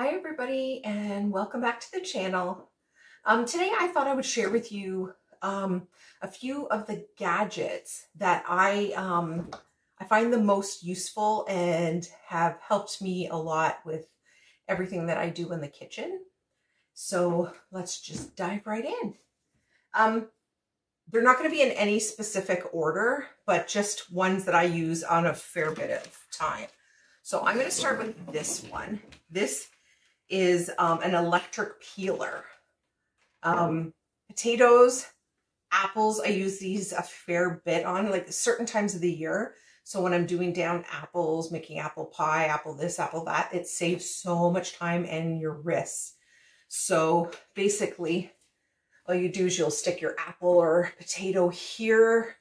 Hi everybody and welcome back to the channel. Today I thought I would share with you a few of the gadgets that I find the most useful and have helped me a lot with everything that I do in the kitchen. So let's just dive right in. They're not going to be in any specific order, but just ones that I use on a fair bit of time. So I'm going to start with this one. This is an electric peeler. Potatoes, apples, I use these a fair bit on, like certain times of the year. So when I'm doing down apples, making apple pie, apple this, apple that, it saves so much time and your wrists. So basically, all you do is you'll stick your apple or potato here,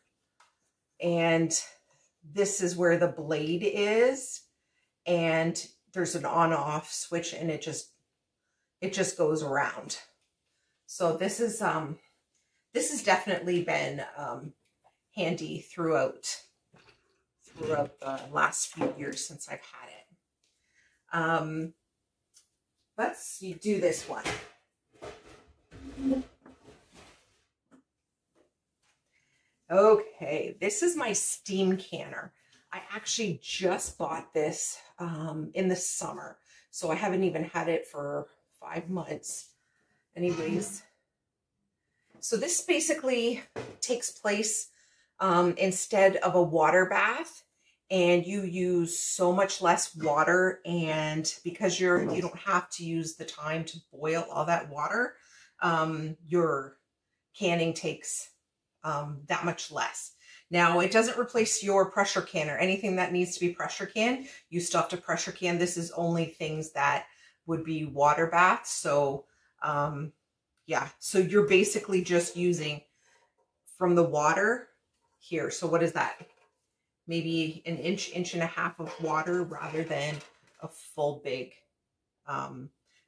and this is where the blade is, and there's an on-off switch, and it just goes around. So this has definitely been handy throughout the last few years since I've had it. Let's do this one. Okay, this is my steam canner. I actually just bought this in the summer, so I haven't even had it for 5 months. Anyways, so this basically takes place instead of a water bath, and you use so much less water, and because you don't have to use the time to boil all that water, your canning takes that much less. Now, it doesn't replace your pressure can or anything that needs to be pressure canned. You still have to pressure can. This is only things that would be water baths. So, yeah, so you're basically just using from the water here. So what is that? Maybe an inch and a half of water rather than a full big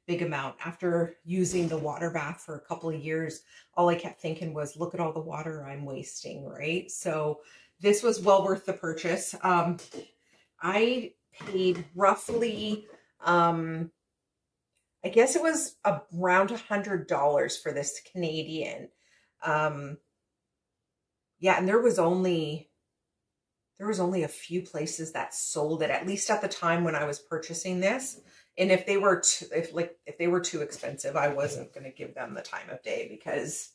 amount. After using the water bath for a couple of years, all I kept thinking was, look at all the water I'm wasting, right? So this was well worth the purchase. I paid roughly, I guess it was around $100 for this Canadian. Yeah, and there was only a few places that sold it, at least at the time when I was purchasing this. And if they were too expensive, I wasn't going to give them the time of day, because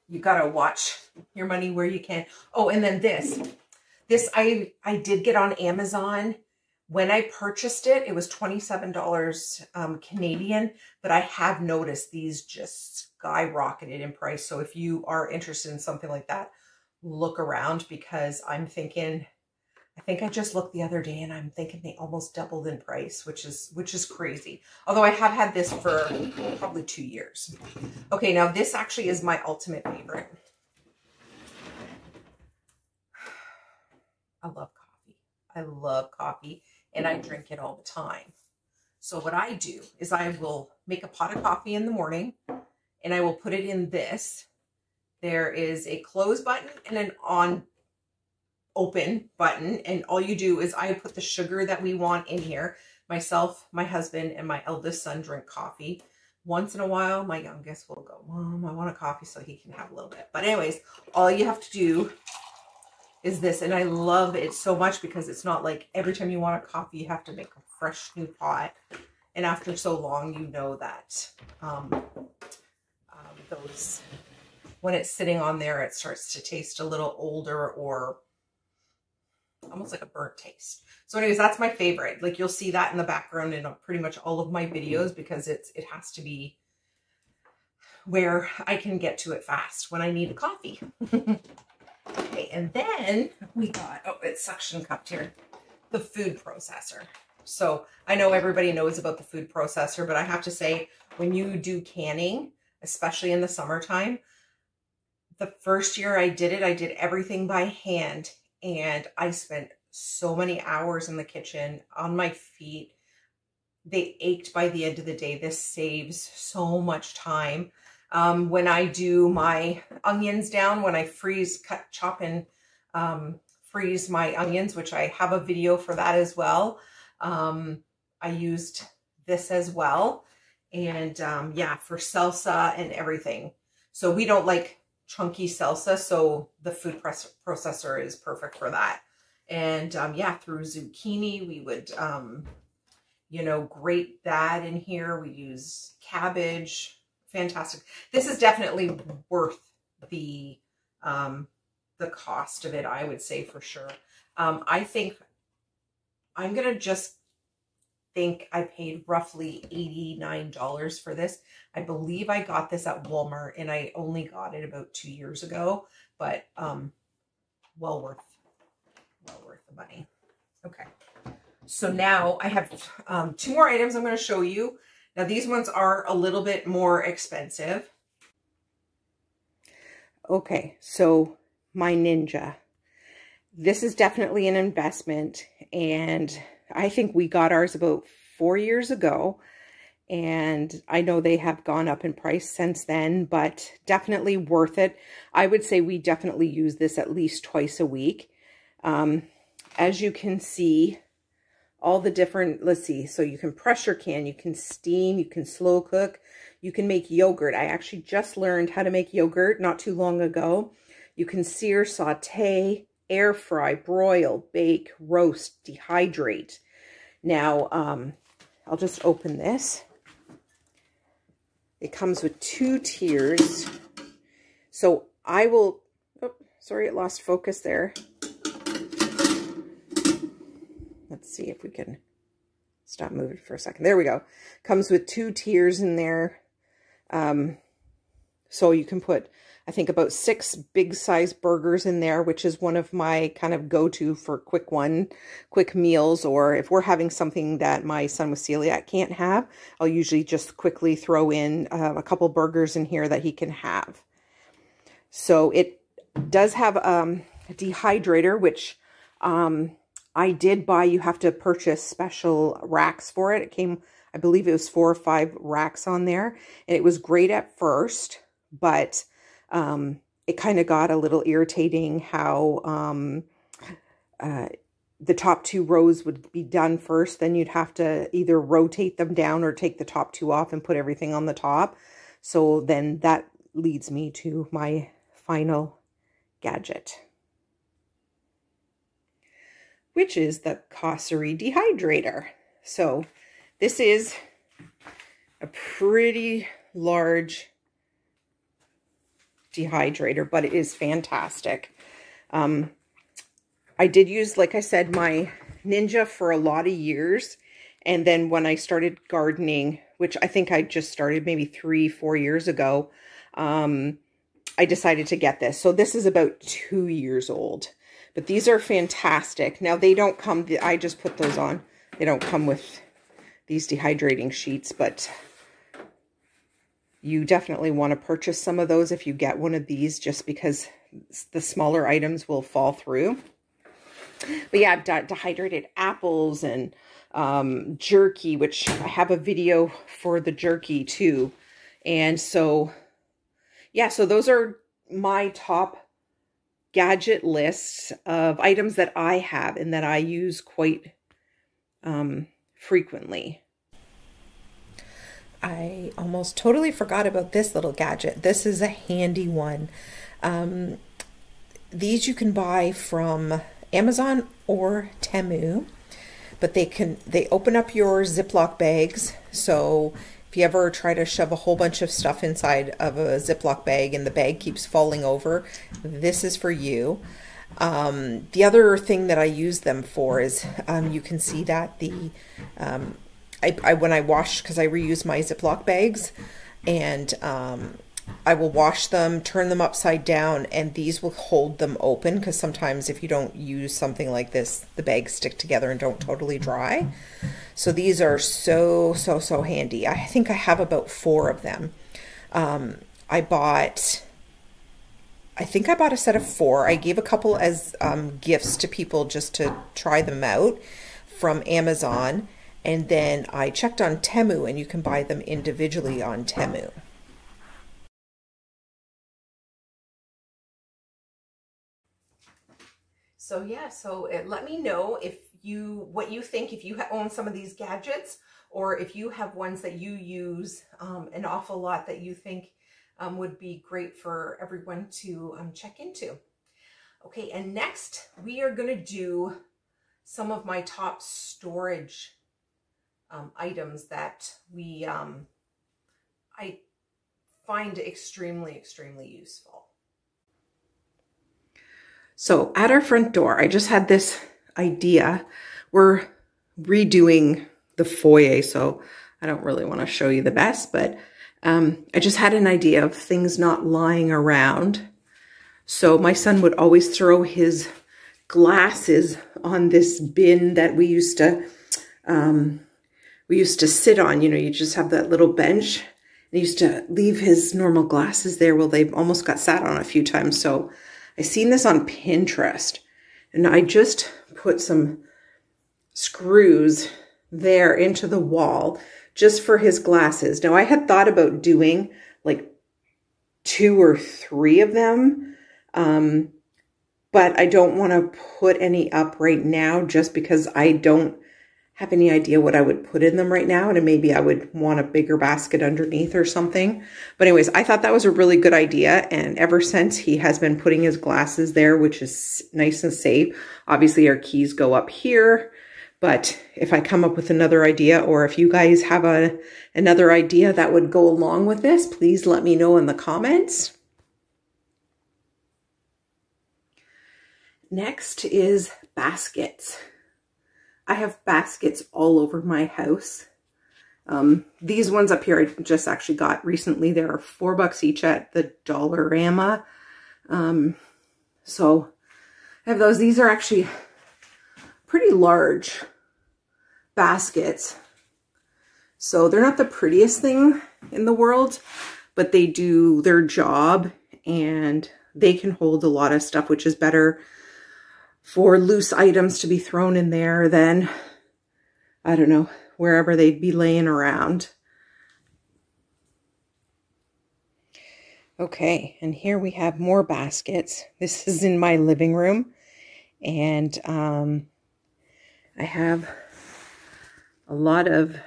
you got to watch your money where you can. Oh, and then this I did get on Amazon. When I purchased it, it was $27 Canadian, but I have noticed these just skyrocketed in price. So if you are interested in something like that, look around, because I think I just looked the other day and I'm thinking they almost doubled in price, which is crazy. Although I have had this for probably 2 years. Okay, now this actually is my ultimate favorite. I love coffee. I love coffee, and I drink it all the time. So what I do is I will make a pot of coffee in the morning, and I will put it in this. There is a close button and an open button, and all you do is I put the sugar that we want in here. Myself, my husband, and my eldest son drink coffee. Once in a while, my youngest will go, Mom, I want a coffee, so he can have a little bit. But anyways, all you have to do is this, and I love it so much because it's not like every time you want a coffee, you have to make a fresh new pot. And after so long, you know that when it's sitting on there, it starts to taste a little older or almost like a burnt taste. So anyways, that's my favorite. Like, you'll see that in the background in pretty much all of my videos, because it has to be where I can get to it fast when I need a coffee. Okay, and then we got, oh, it's suction cupped here, the food processor. So I know everybody knows about the food processor, but I have to say, when you do canning, especially in the summertime, the first year I did it, I did everything by hand. And I spent so many hours in the kitchen on my feet. They ached by the end of the day. This saves so much time. When I do my onions down, when I chop and freeze my onions, which I have a video for that as well. I used this as well. And yeah, for salsa and everything. So we don't like chunky salsa, so the food processor is perfect for that. And yeah, through zucchini, we would, you know, grate that in here. We use cabbage. Fantastic. This is definitely worth the cost of it, I would say, for sure. I think I'm going to just think I paid roughly $89 for this. I believe I got this at Walmart, and I only got it about 2 years ago, but well worth the money. Okay. So now I have 2 more items I'm going to show you. Now these ones are a little bit more expensive. Okay, so my Ninja. This is definitely an investment, and I think we got ours about 4 years ago, and I know they have gone up in price since then, but definitely worth it. I would say we definitely use this at least twice a week. As you can see, all the different, let's see, so you can pressure can, you can steam, you can slow cook, you can make yogurt. I actually just learned how to make yogurt not too long ago. You can sear, saute, air fry, broil, bake, roast, dehydrate. Now, I'll just open this. It comes with 2 tiers. So I will, oh, sorry, it lost focus there. Let's see if we can stop moving for a second. There we go. Comes with 2 tiers in there. So you can put, I think, about 6 big size burgers in there, which is one of my kind of go-to for quick meals. Or if we're having something that my son with celiac can't have, I'll usually just quickly throw in a couple burgers in here that he can have. So it does have a dehydrator, which I did buy. You have to purchase special racks for it. It came, I believe it was 4 or 5 racks on there. And it was great at first, but it kind of got a little irritating how the top 2 rows would be done first. Then you'd have to either rotate them down or take the top 2 off and put everything on the top. So then that leads me to my final gadget, which is the Cossery Dehydrator. So this is a pretty large dehydrator, but it is fantastic. I did use, like I said, my Ninja for a lot of years. And then when I started gardening, which I think I just started maybe 3-4 years ago, I decided to get this. So this is about 2 years old. But these are fantastic. Now, they don't come, I just put those on. They don't come with these dehydrating sheets, but you definitely want to purchase some of those if you get one of these, just because the smaller items will fall through. But yeah, I've dehydrated apples and jerky, which I have a video for the jerky too. And so, yeah, so those are my top gadget lists of items that I have and that I use quite frequently. I almost totally forgot about this little gadget. This is a handy one. These you can buy from Amazon or Temu, but they open up your Ziploc bags. So if you ever try to shove a whole bunch of stuff inside of a Ziploc bag and the bag keeps falling over, this is for you. The other thing that I use them for is, you can see that the, when I wash, because I reuse my Ziploc bags, and I will wash them, turn them upside down, and these will hold them open, because sometimes if you don't use something like this, the bags stick together and don't totally dry. So these are so handy. I think I have about 4 of them. I think I bought a set of 4. I gave a couple as gifts to people just to try them out from Amazon. And then I checked on Temu, and you can buy them individually on Temu. So yeah, so let me know if what you think, if you own some of these gadgets, or if you have ones that you use an awful lot that you think would be great for everyone to check into. Okay, and next we are going to do some of my top storage items that I find extremely useful. So at our front door, I just had this idea. We're redoing the foyer, so I don't really want to show you the best, but I just had an idea of things not lying around. So my son would always throw his glasses on this bin that we used to sit on. You know, you just have that little bench. And he used to leave his normal glasses there. Well, they almost got sat on a few times. So I seen this on Pinterest, and I just put some screws there into the wall just for his glasses. Now I had thought about doing like 2 or 3 of them. But I don't want to put any up right now just because I don't have any idea what I would put in them right now. And maybe I would want a bigger basket underneath or something. But anyways, I thought that was a really good idea. And ever since, he has been putting his glasses there, which is nice and safe. Obviously, our keys go up here. But if I come up with another idea, or if you guys have another idea that would go along with this, please let me know in the comments. Next is baskets. I have baskets all over my house. These ones up here I just actually got recently. They are $4 each at the Dollarama. So I have those. These are actually pretty large baskets. So they're not the prettiest thing in the world, but they do their job and they can hold a lot of stuff, which is better for loose items to be thrown in there than, I don't know, wherever they'd be laying around. Okay, and here we have more baskets. This is in my living room, and I have a lot of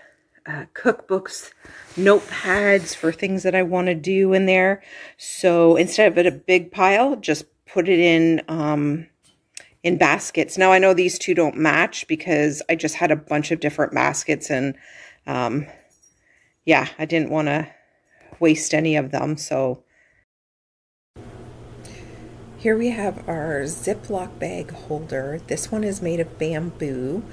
cookbooks, notepads for things that I want to do in there. So instead of it a big pile, just put it in baskets. Now I know these two don't match because I just had a bunch of different baskets, and yeah, I didn't want to waste any of them. So here we have our Ziploc bag holder. This one is made of bamboo.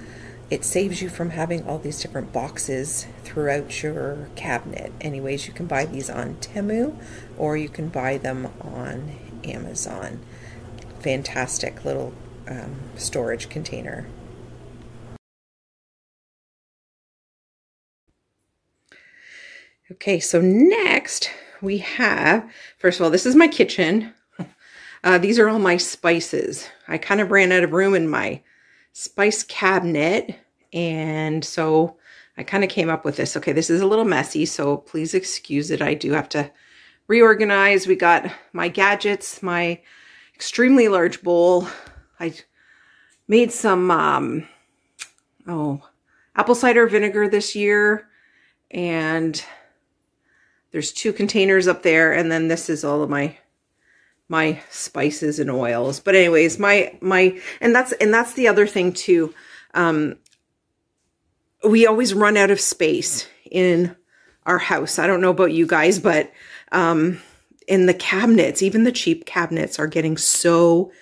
It saves you from having all these different boxes throughout your cabinet. Anyways, you can buy these on Temu or you can buy them on Amazon. Fantastic little storage container. Okay, so next we have, first of all, this is my kitchen. These are all my spices. I kind of ran out of room in my spice cabinet, and so I kind of came up with this. Okay, this is a little messy, so please excuse it. I do have to reorganize. We got my gadgets, my extremely large bowl. I made some apple cider vinegar this year, and there's 2 containers up there, and then this is all of my spices and oils. But anyways, and that's the other thing too. We always run out of space in our house. I don't know about you guys, but in the cabinets, even the cheap cabinets are getting so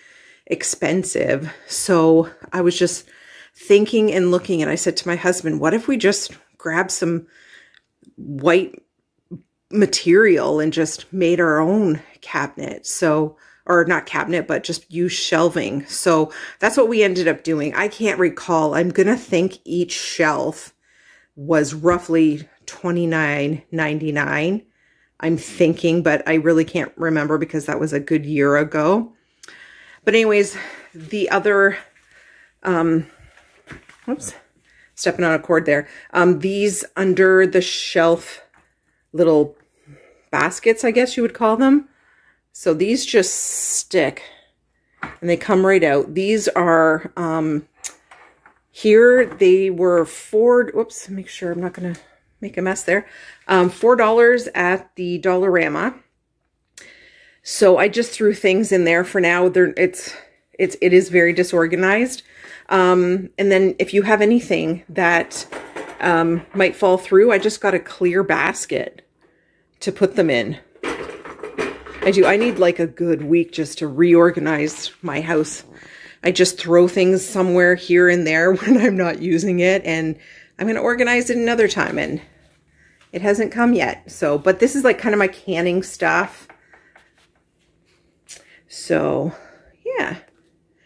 expensive. So I was just thinking and looking, and I said to my husband, what if we just grab some white material and just made our own cabinet? So, or not cabinet, but just use shelving. So that's what we ended up doing. I can't recall. I'm gonna think each shelf was roughly $29.99. I'm thinking, but I really can't remember because that was a good year ago. But anyways, the other, whoops, stepping on a cord there. These under the shelf little baskets, I guess you would call them. So these just stick and they come right out. These are Here they were whoops, make sure I'm not going to make a mess there. $4 at the Dollarama. So I just threw things in there for now. It is very disorganized. And then if you have anything that might fall through, I just got a clear basket to put them in. I need like a good week just to reorganize my house. I just throw things somewhere here and there when I'm not using it, and I'm going to organize it another time, and it hasn't come yet. So, but this is like kind of my canning stuff. So, yeah.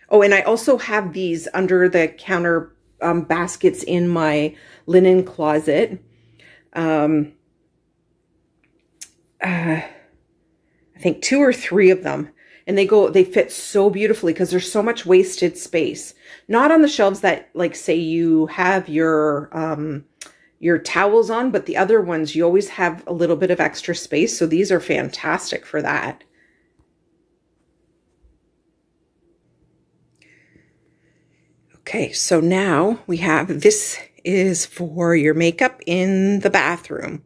Oh, and I also have these under the counter baskets in my linen closet. I think 2 or 3 of them. And they fit so beautifully because there's so much wasted space. Not on the shelves that, like, say you have your towels on, but the other ones, you always have a little bit of extra space. So these are fantastic for that. Okay, so now we have, this is for your makeup in the bathroom.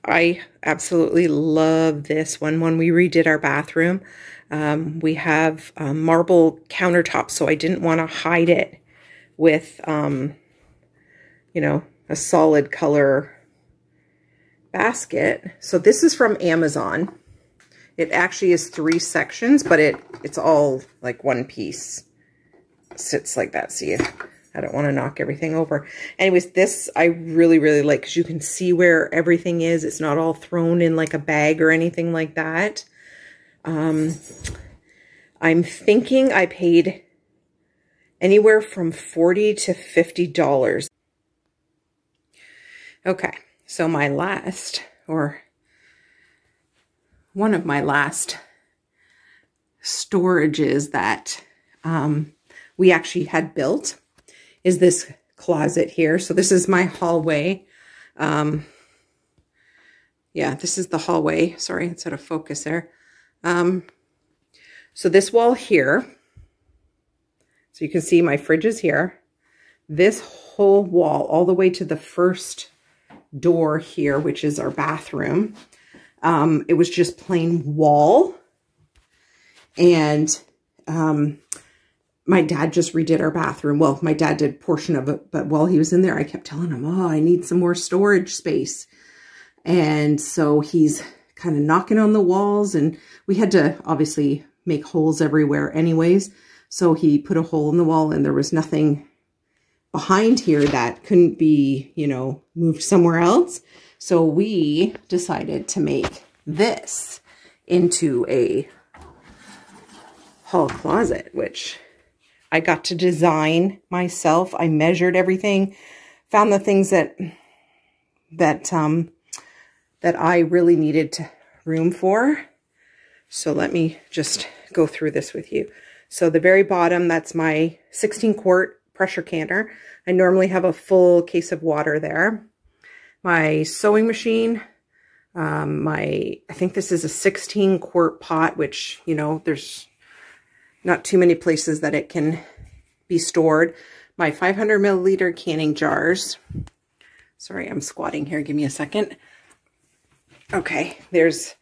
I absolutely love this one. When we redid our bathroom, we have marble countertops, so I didn't want to hide it with, you know, a solid color basket. So this is from Amazon. It actually is 3 sections, but it's all like one piece. Sits like that. See, I don't want to knock everything over. Anyways, this I really, really like because you can see where everything is. It's not all thrown in like a bag or anything like that. I'm thinking I paid anywhere from $40 to $50. Okay, so my last, or one of my last storages that we actually had built is this closet here. So this is my hallway. Yeah, this is the hallway. Sorry, it's out of focus there. So this wall here, so you can see my fridge is here. This whole wall, all the way to the first door here, which is our bathroom, it was just plain wall. And my dad just redid our bathroom. Well, my dad did a portion of it, but while he was in there, I kept telling him, oh, I need some more storage space. And so he's kind of knocking on the walls, and we had to obviously make holes everywhere anyways. So he put a hole in the wall, and there was nothing behind here that couldn't be, you know, moved somewhere else. So we decided to make this into a hall closet, which I got to design myself. I measured everything, found the things that I really needed room for. So let me just go through this with you. So the very bottom, that's my 16-quart pressure canner. I normally have a full case of water there. My sewing machine, I think this is a 16-quart pot, which, you know, there's not too many places that it can be stored. My 500 milliliter canning jars. Sorry, I'm squatting here. Give me a second. Okay, there's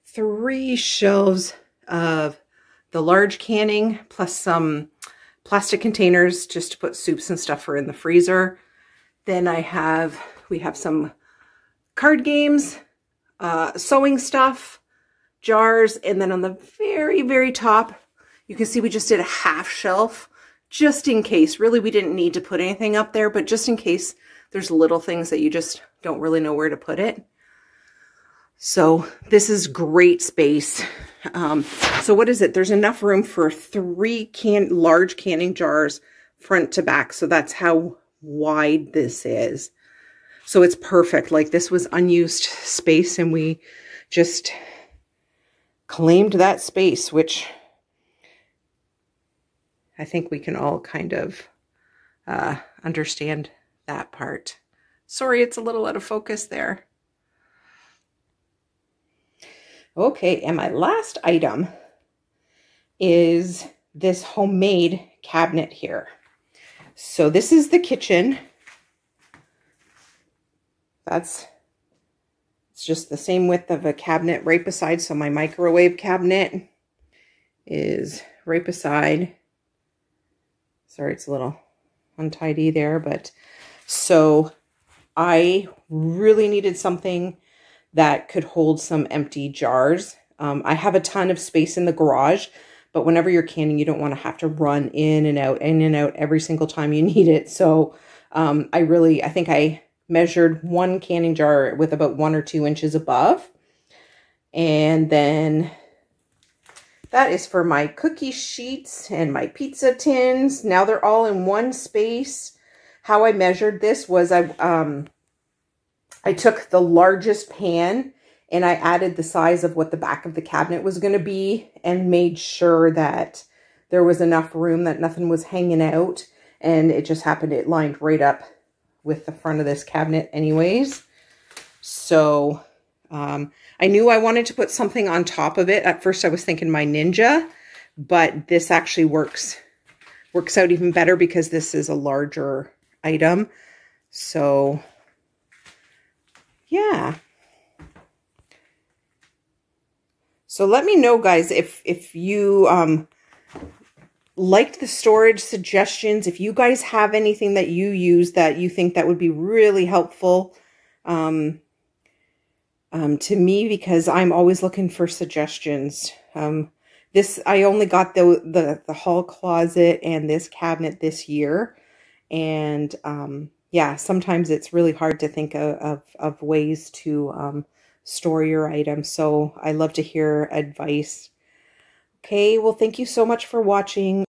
3 shelves of the large canning plus some plastic containers just to put soups and stuff in the freezer. Then we have some card games, sewing stuff, jars, and then on the very, very top, you can see we just did a half shelf just in case. Really, we didn't need to put anything up there, but just in case there's little things that you just don't really know where to put it. So this is great space. So what is it? There's enough room for 3 large canning jars front to back. So that's how wide this is. So it's perfect. Like, this was unused space, and we just claimed that space, which I think we can all kind of understand that part. Sorry, it's a little out of focus there. Okay, and my last item is this homemade cabinet here. So this is the kitchen. It's just the same width of a cabinet right beside. So my microwave cabinet is right beside. Sorry, it's a little untidy there, but so I really needed something that could hold some empty jars. I have a ton of space in the garage, but whenever you're canning, you don't want to have to run in and out every single time you need it. So I think I measured one canning jar with about 1 or 2 inches above. And then that is for my cookie sheets and my pizza tins. Now they're all in one space. How I measured this was I took the largest pan and I added the size of what the back of the cabinet was going to be and made sure that there was enough room that nothing was hanging out. And it just happened, it lined right up with the front of this cabinet anyways. So I knew I wanted to put something on top of it. At first I was thinking my Ninja, but this actually works out even better because this is a larger item. So yeah. So let me know, guys, if you liked the storage suggestions, if you guys have anything that you use that you think that would be really helpful to me, because I'm always looking for suggestions. I only got the hall closet and this cabinet this year, and yeah, sometimes it's really hard to think of ways to store your items. So I love to hear advice. Okay, well, thank you so much for watching.